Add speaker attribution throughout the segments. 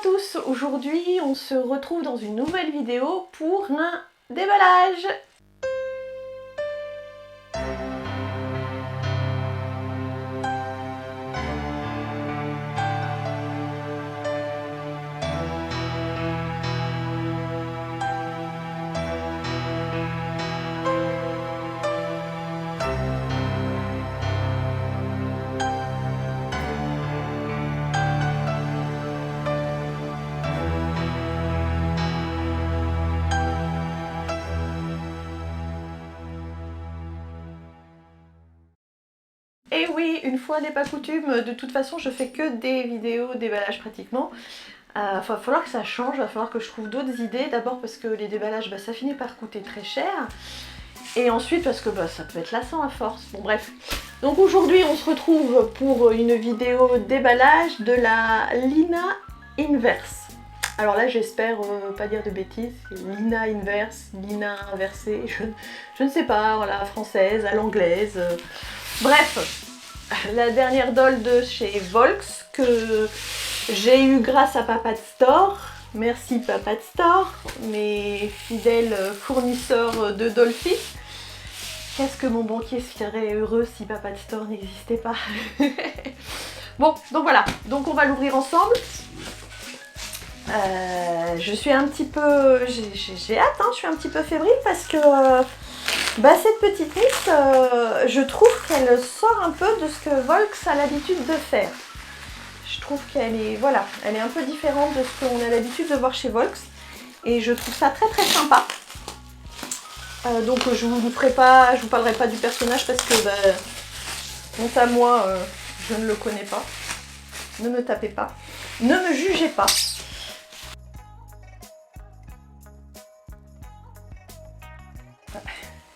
Speaker 1: tous, aujourd'hui on se retrouve dans une nouvelle vidéo pour un déballage. Et oui, une fois n'est pas coutume, de toute façon je fais que des vidéos déballage pratiquement. Va falloir que ça change, va falloir que je trouve d'autres idées. D'abord parce que les déballages, ça finit par coûter très cher. Et ensuite parce que ça peut être lassant à force. Bon bref. Donc aujourd'hui on se retrouve pour une vidéo déballage de la Lina Inverse. Alors là j'espère pas dire de bêtises, Lina Inverse, Lina inversée, je ne sais pas, voilà, française, à l'anglaise. Bref, la dernière doll de chez Volks que j'ai eu grâce à Papat Store. Merci Papat Store, mes fidèles fournisseurs de Dolphy. Qu'est-ce que mon banquier serait heureux si Papat Store n'existait pas. Bon, donc voilà, donc on va l'ouvrir ensemble. Je suis un petit peu... J'ai hâte, hein, je suis un petit peu fébrile parce que cette petite miss, je trouve qu'elle sort un peu de ce que Volks a l'habitude de faire. Je trouve qu'elle est, voilà, elle est un peu différente de ce qu'on a l'habitude de voir chez Volks. Et je trouve ça très très sympa. Donc je vous parlerai pas du personnage parce que, honte à moi, je ne le connais pas. Ne me tapez pas. Ne me jugez pas.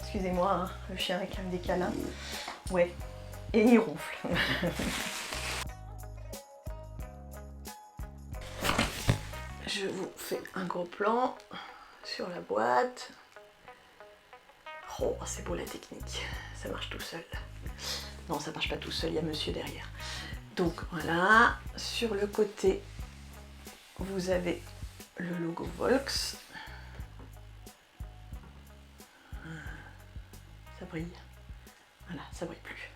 Speaker 1: Excusez-moi, hein, le chien réclame des câlins. Ouais, et il ronfle. Je vous fais un gros plan sur la boîte. Oh, c'est beau la technique. Ça marche tout seul. Non, ça marche pas tout seul, il y a monsieur derrière. Donc voilà, sur le côté, vous avez le logo Volks. Ça brille. Voilà, ça brille plus.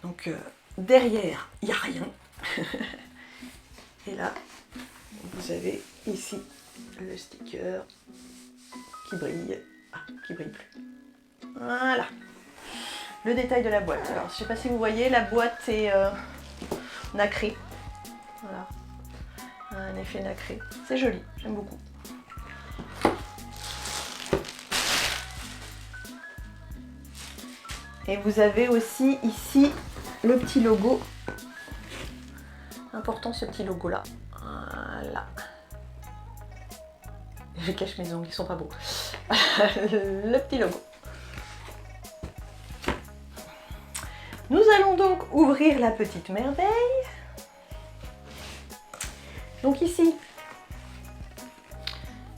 Speaker 1: Donc derrière, il n'y a rien. Et là, vous avez ici le sticker qui brille. Ah, qui brille plus. Voilà. Le détail de la boîte. Alors, je sais pas si vous voyez, la boîte est nacrée. Voilà. Un effet nacré. C'est joli, j'aime beaucoup. Et vous avez aussi ici le petit logo. Important ce petit logo là. Voilà. Je cache mes ongles, ils sont pas beaux. Le petit logo. Nous allons donc ouvrir la petite merveille. Donc ici,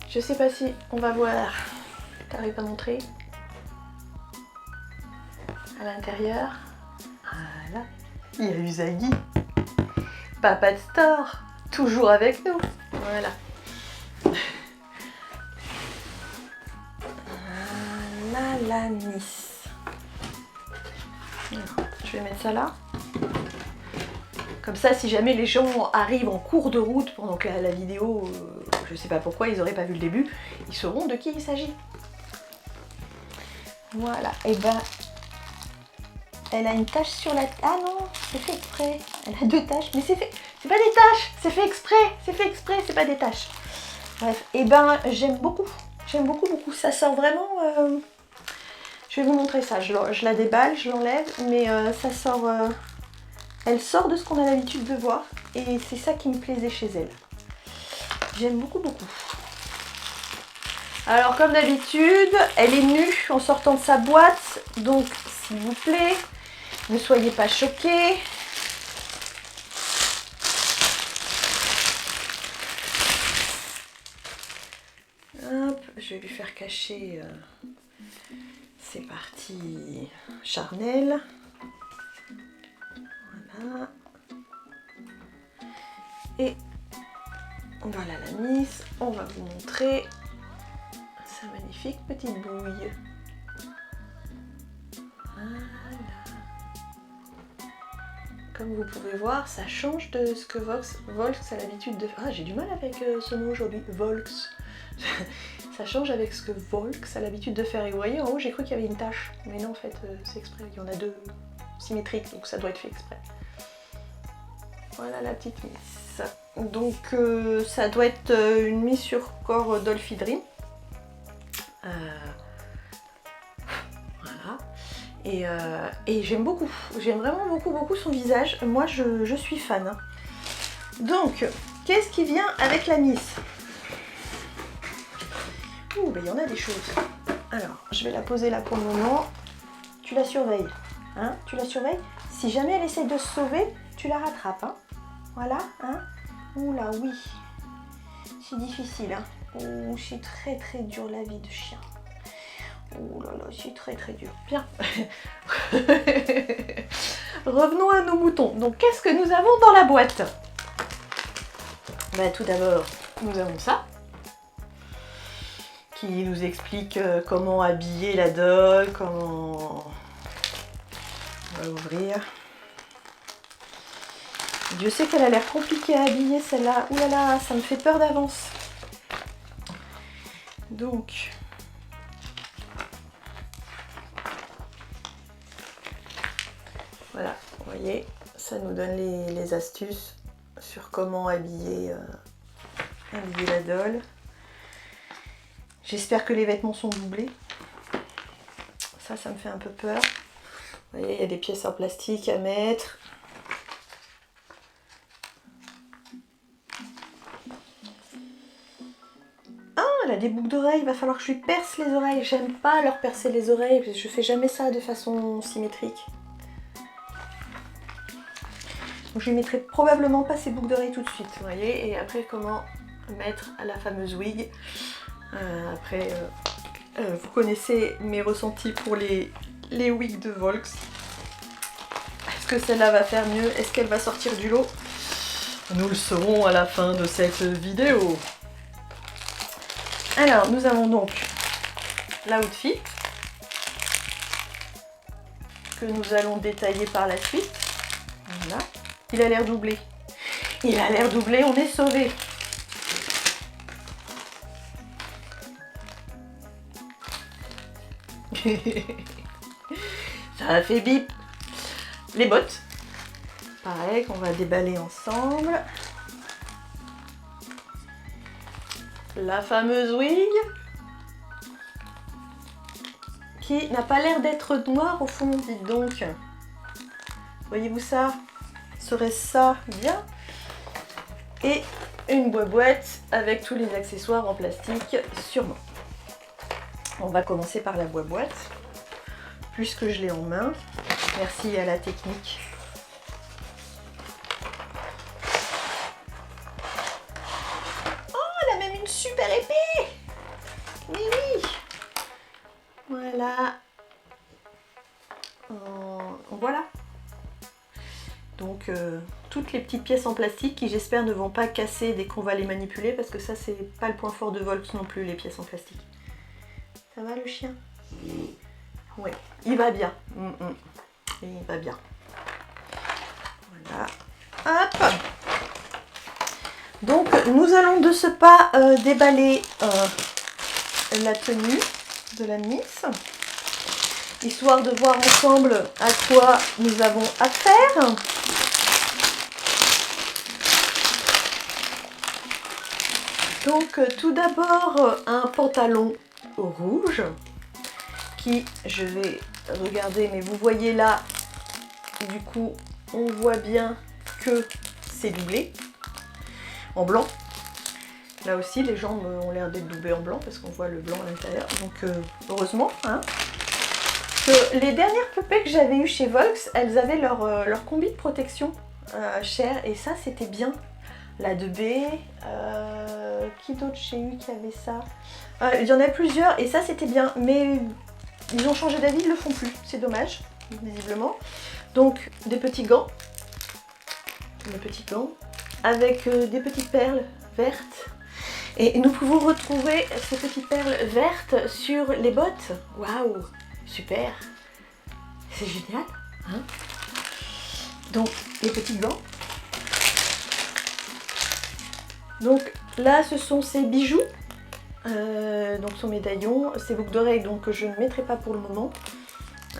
Speaker 1: je sais pas si on va voir, t'arrives à montrer à l'intérieur. Voilà, il y a Usagi, Papat Store, toujours avec nous. Voilà. La Nice. Je vais mettre ça là. Comme ça, si jamais les gens arrivent en cours de route pendant que la vidéo, je sais pas pourquoi, ils n'auraient pas vu le début, ils sauront de qui il s'agit. Voilà, et elle a une tache sur la... Ah non, c'est fait exprès. Elle a deux taches, mais c'est pas des taches, c'est fait exprès, c'est pas des taches. Bref, et j'aime beaucoup, beaucoup. Ça sort vraiment... Je vais vous montrer ça, je la déballe, je l'enlève, mais ça sort... Elle sort de ce qu'on a l'habitude de voir et c'est ça qui me plaisait chez elle. J'aime beaucoup. Alors comme d'habitude, elle est nue en sortant de sa boîte, donc s'il vous plaît, ne soyez pas choqués. Hop, je vais lui faire cacher ces parties charnelles. Voilà. Et Voilà la Miss, on va vous montrer sa magnifique petite bouille. Voilà. Comme vous pouvez voir, ça change de ce que Volks a l'habitude de faire. Ah, j'ai du mal avec ce mot aujourd'hui, Volks. Ça change avec ce que Volks a l'habitude de faire. Et vous voyez, en haut, j'ai cru qu'il y avait une tache. Mais non, en fait, c'est exprès. Il y en a deux symétriques, donc ça doit être fait exprès. Voilà la petite Miss. Donc, ça doit être une mise sur corps Dolphy Dream. Voilà. Et j'aime beaucoup. J'aime vraiment beaucoup son visage. Moi, je suis fan. Donc, qu'est-ce qui vient avec la Miss? Ouh, ben il y en a des choses. Alors, je vais la poser là pour le moment. Tu la surveilles. Hein? Tu la surveilles. Si jamais elle essaie de se sauver, tu la rattrapes. Hein? Voilà. Hein? Oula, oui. C'est difficile. Hein? Oh, c'est très dur la vie de chien. Oh là là, c'est très dur. Bien. Revenons à nos moutons. Donc, qu'est-ce que nous avons dans la boîte? Ben, tout d'abord, nous avons ça. Qui nous explique comment habiller la doll, comment... On va ouvrir. Dieu sait qu'elle a l'air compliquée à habiller celle-là. Ouh là là, ça me fait peur d'avance. Donc... Voilà, vous voyez, ça nous donne les astuces sur comment habiller la doll. J'espère que les vêtements sont doublés. Ça me fait un peu peur. Vous voyez, il y a des pièces en plastique à mettre. Ah, elle a des boucles d'oreilles. Il va falloir que je lui perce les oreilles. J'aime pas leur percer les oreilles. Je fais jamais ça de façon symétrique. Donc je lui mettrai probablement pas ces boucles d'oreilles tout de suite. Vous voyez, et après comment mettre la fameuse wig. Après, vous connaissez mes ressentis pour les wigs de Volks. Est-ce que celle-là va faire mieux? Est-ce qu'elle va sortir du lot? Nous le saurons à la fin de cette vidéo. Alors, nous avons donc l'outfit que nous allons détailler par la suite. Voilà. Il a l'air doublé. Il a l'air doublé, on est sauvés. Ça a fait bip. Les bottes. Pareil, qu'on va déballer ensemble. La fameuse wig. Qui n'a pas l'air d'être noire au fond, dites donc. Voyez-vous ça? Serait ça bien? Et une boîte avec tous les accessoires en plastique, sûrement. On va commencer par la boîte, puisque je l'ai en main. Merci à la technique. Oh, elle a même une super épée! Mais oui! Voilà. Voilà. Donc, toutes les petites pièces en plastique qui, j'espère, ne vont pas casser dès qu'on va les manipuler, parce que ça, c'est pas le point fort de Volks non plus, les pièces en plastique. Ça va le chien? Ouais, il va bien. Il va bien. Voilà. Hop. Donc nous allons de ce pas déballer la tenue de la Miss, histoire de voir ensemble à quoi nous avons affaire. Donc tout d'abord un pantalon rouge qui, je vais regarder, mais vous voyez là, du coup on voit bien que c'est doublé en blanc. Là aussi les jambes ont l'air d'être doublées en blanc parce qu'on voit le blanc à l'intérieur, donc heureusement hein. Que les dernières poupées que j'avais eues chez Volks, elles avaient leur combi de protection chair, et ça c'était bien. La 2B, qui d'autre j'ai eu qui avait ça? Il y en a plusieurs et ça c'était bien, mais ils ont changé d'avis, ils le font plus, c'est dommage, visiblement. Donc des petits gants avec des petites perles verte. Et nous pouvons retrouver ces petites perles vertes sur les bottes. Waouh, super. C'est génial. Hein, donc, les petits gants. Donc là, ce sont ces bijoux. Donc son médaillon, ces boucles d'oreilles donc que je ne mettrai pas pour le moment.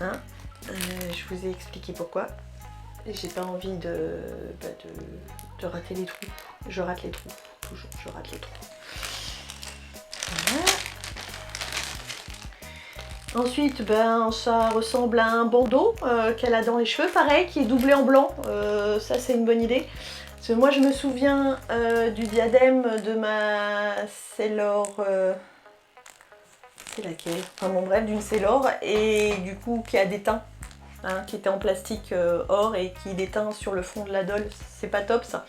Speaker 1: Hein, je vous ai expliqué pourquoi. J'ai pas envie de rater les trous. Je rate les trous. Toujours, je rate les trous. Voilà. Ensuite, ça ressemble à un bandeau qu'elle a dans les cheveux, pareil, qui est doublé en blanc. Ça, c'est une bonne idée. Parce que moi, je me souviens du diadème de ma Sailor... c'est laquelle? Enfin bon, bref, d'une Sailor, et du coup, qui a des teints. Hein, qui était en plastique or et qui déteint sur le fond de la doll, c'est pas top ça.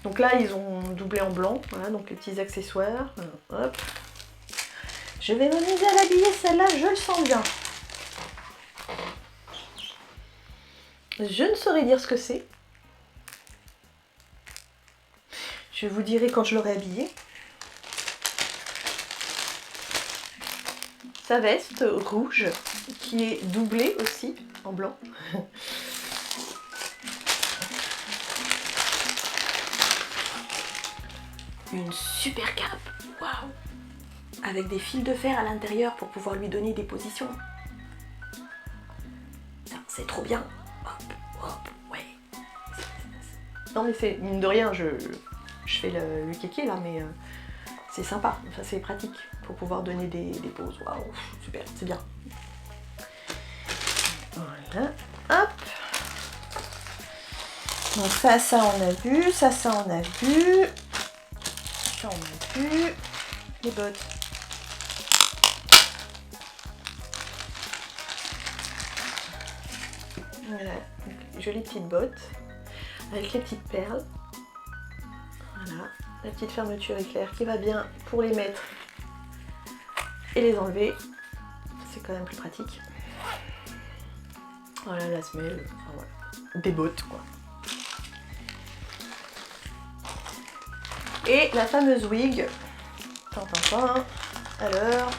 Speaker 1: Donc là ils ont doublé en blanc, voilà, donc les petits accessoires. Hop. Je vais m'amuser à l'habiller celle-là, je le sens bien. Je ne saurais dire ce que c'est. Je vous dirai quand je l'aurai habillée. Sa veste rouge qui est doublée aussi en blanc. Une super cape, waouh, avec des fils de fer à l'intérieur pour pouvoir lui donner des positions. C'est trop bien. Hop, hop, ouais. Non mais c'est, mine de rien, je fais le kéké là, mais c'est sympa, enfin c'est pratique pour pouvoir donner des poses. Waouh, super, c'est bien. Voilà, hop. Donc ça on a vu, ça on a vu. Ça on a vu. Les bottes. Voilà, donc, jolies petites bottes avec les petites perles. Voilà, la petite fermeture éclair qui va bien pour les mettre et les enlever. C'est quand même plus pratique. Voilà la semelle, enfin, voilà. Des bottes quoi. Et la fameuse wig. Alors,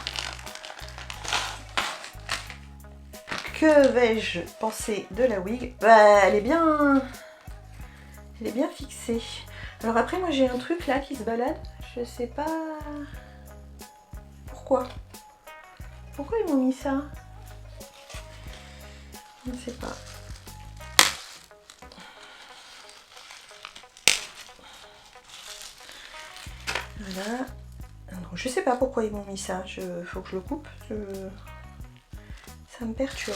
Speaker 1: que vais-je penser de la wig? Bah, elle est bien fixée. Alors après, moi j'ai un truc là qui se balade. Je sais pas pourquoi. Pourquoi ils m'ont mis ça? Je ne sais pas. Voilà. Alors, je sais pas pourquoi ils m'ont mis ça. Faut que je le coupe. Ça me perturbe.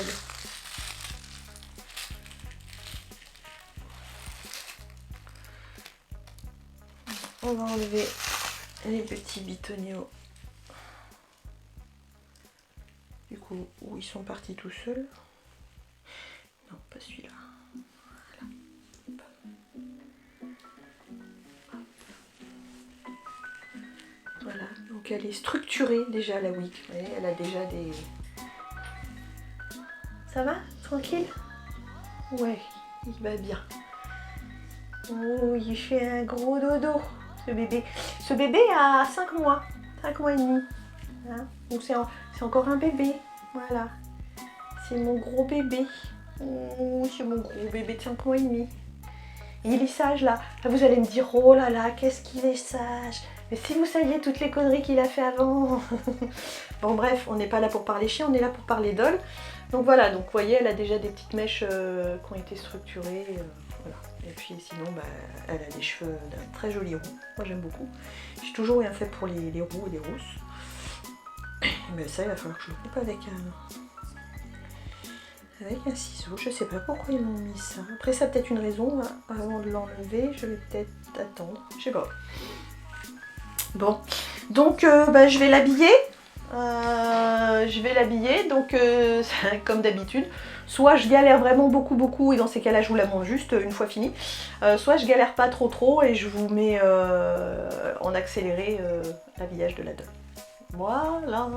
Speaker 1: On va enlever les petits bitonniaux. Du coup, où ils sont partis tout seuls. Non, pas celui-là. Voilà, donc elle est structurée déjà la wig. Vous voyez, elle a déjà des... Ça va? Tranquille? Ouais, il va bien. Oh, il fait un gros dodo, ce bébé. Ce bébé a 5 mois. 5 mois et demi. Hein, donc c'est encore un bébé. Voilà. C'est mon gros bébé. Oh, c'est mon gros bébé de 5 mois et demi. Et il est sage là. Là, vous allez me dire, oh là là, qu'est-ce qu'il est sage. Mais si vous saviez toutes les conneries qu'il a fait avant. Bon bref, on n'est pas là pour parler chien, on est là pour parler doll. Donc voilà, donc vous voyez, elle a déjà des petites mèches qui ont été structurées. Voilà. Et puis sinon, elle a des cheveux d'un très joli roux. Moi j'aime beaucoup. J'ai toujours rien fait pour les roux et les rousses. Mais ça, il va falloir que je le coupe avec un ciseau. Je sais pas pourquoi ils m'ont mis ça. Après, ça a peut-être une raison. Hein. Avant de l'enlever, je vais peut-être attendre. Je sais pas. Bon, donc je vais l'habiller. Donc comme d'habitude, soit je galère vraiment beaucoup et dans ces cas-là je vous la montre juste une fois fini, soit je galère pas trop et je vous mets en accéléré l'habillage de la doll. Voilà.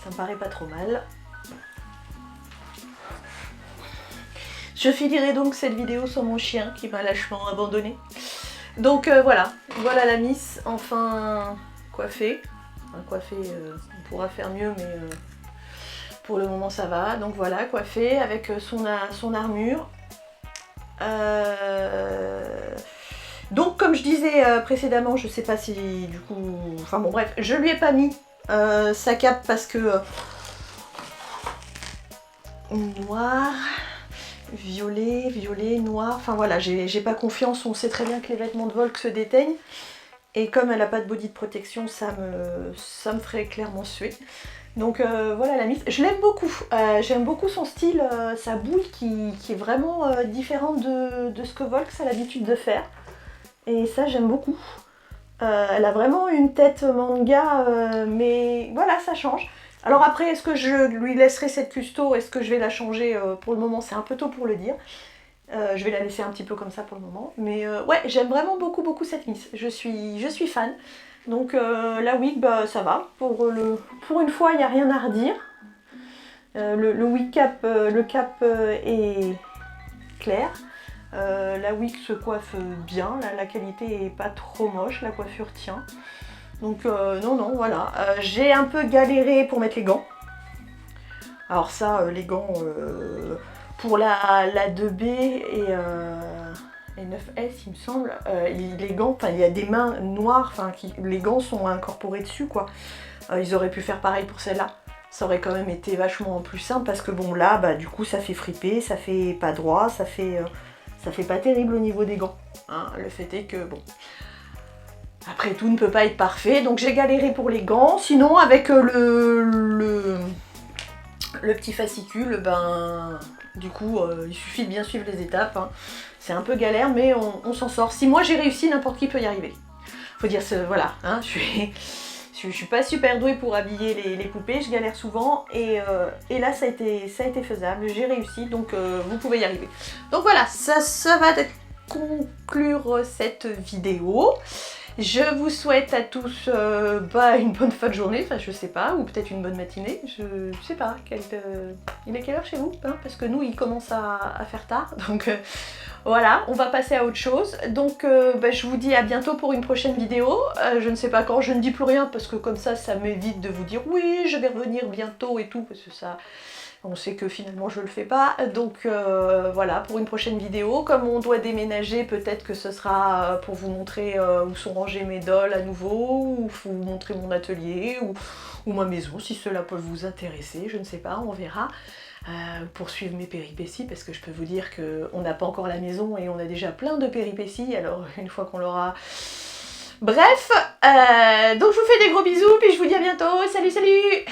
Speaker 1: Ça me paraît pas trop mal. Je finirai donc cette vidéo sur mon chien qui m'a lâchement abandonné. Donc voilà, voilà la miss enfin coiffée. Enfin, coiffée, on pourra faire mieux, mais pour le moment ça va. Donc voilà, coiffée avec son armure. Donc comme je disais précédemment, je sais pas si du coup... Enfin bon bref, je lui ai pas mis sa cape parce que... noir... violet, noir, enfin voilà, j'ai pas confiance, on sait très bien que les vêtements de Volk se déteignent, et comme elle a pas de body de protection, ça me ferait clairement suer. Donc voilà la miss, je l'aime beaucoup, j'aime beaucoup son style, sa boule qui est vraiment différente de ce que Volk a l'habitude de faire, et ça j'aime beaucoup. Elle a vraiment une tête manga, mais voilà, ça change. Alors après, est-ce que je lui laisserai cette custo? Est-ce que je vais la changer? Pour le moment, c'est un peu tôt pour le dire. Je vais la laisser un petit peu comme ça pour le moment. Mais ouais, j'aime vraiment beaucoup cette miss. Je suis fan. Donc la wig, bah, ça va. Pour une fois, il n'y a rien à redire. Le wig cap, le cap est clair. La wig se coiffe bien. La qualité est pas trop moche. La coiffure tient. Donc non, voilà. J'ai un peu galéré pour mettre les gants. Alors ça, les gants pour la 2B et 9S, il me semble, les gants, enfin il y a des mains noires, enfin les gants sont incorporés dessus quoi. Ils auraient pu faire pareil pour celle-là. Ça aurait quand même été vachement plus simple parce que bon là, bah du coup ça fait friper, ça fait pas droit, ça fait pas terrible au niveau des gants. Hein. Le fait est que bon... Après tout ne peut pas être parfait, donc j'ai galéré pour les gants. Sinon avec le petit fascicule, ben du coup il suffit de bien suivre les étapes. Hein. C'est un peu galère mais on s'en sort. Si moi j'ai réussi, n'importe qui peut y arriver. Faut dire voilà, hein, je suis pas super douée pour habiller les poupées, je galère souvent et là ça a été faisable, j'ai réussi, donc vous pouvez y arriver. Donc voilà, ça va conclure cette vidéo. Je vous souhaite à tous une bonne fin de journée, enfin je sais pas, ou peut-être une bonne matinée, je sais pas, il est quelle heure chez vous hein? Parce que nous il commence à faire tard, donc voilà, on va passer à autre chose. Donc je vous dis à bientôt pour une prochaine vidéo, je ne sais pas quand, je ne dis plus rien parce que comme ça m'évite de vous dire oui je vais revenir bientôt et tout, parce que ça... On sait que finalement je le fais pas, donc voilà, pour une prochaine vidéo. Comme on doit déménager, peut-être que ce sera pour vous montrer où sont rangées mes dolls à nouveau, ou vous montrer mon atelier, ou ma maison, si cela peut vous intéresser, je ne sais pas, on verra. Poursuivre mes péripéties, parce que je peux vous dire qu'on n'a pas encore la maison et on a déjà plein de péripéties, alors une fois qu'on l'aura... Bref, donc je vous fais des gros bisous, puis je vous dis à bientôt, salut salut!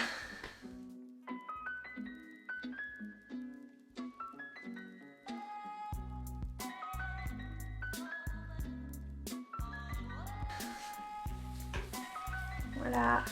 Speaker 1: Voilà.